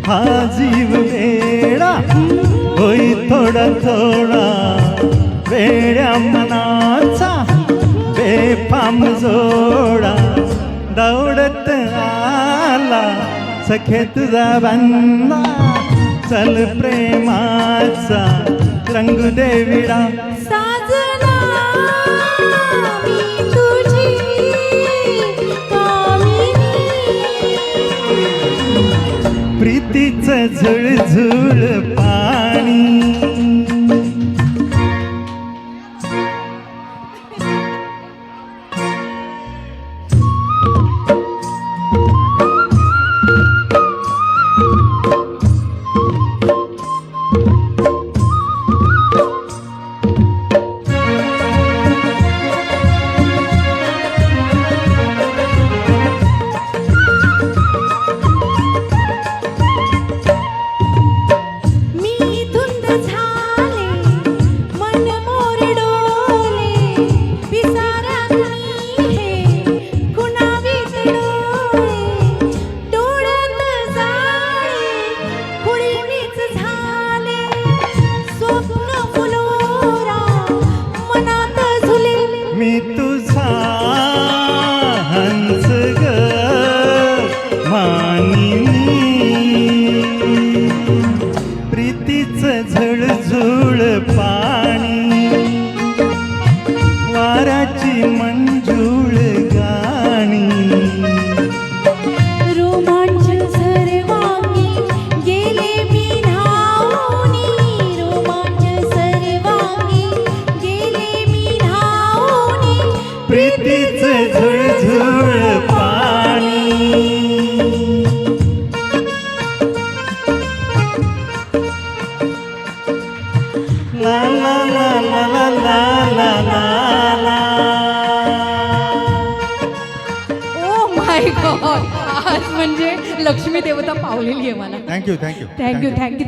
हा जीव वेडा होई थोडा थोडा, वेड्या मनाचा बेफाम जोडा, दौडत आला सखे तुझा बंदा, चल प्रेमाचा रंग दे विडा. साजना मी तुझी कामिनी, प्रीतीचं झुळझुळ पाणी. मी तुझा हंस ग मानिनी, प्रीतीचं झुळझुळ पाणी, वाऱ्याची मंजूळ गाणी. रोमांच सर्वांगी गेले मी धावूनी, रोमांच सर्वांगी गेले मी धावूनी, प्रीतीचं झुळझुळ पाणी. ला ला ला ला ला ला ला ला. ओ माय गॉड, आज म्हणजे लक्ष्मी देवता पावलेली आहे मला. Thank you thank you thank you thank you.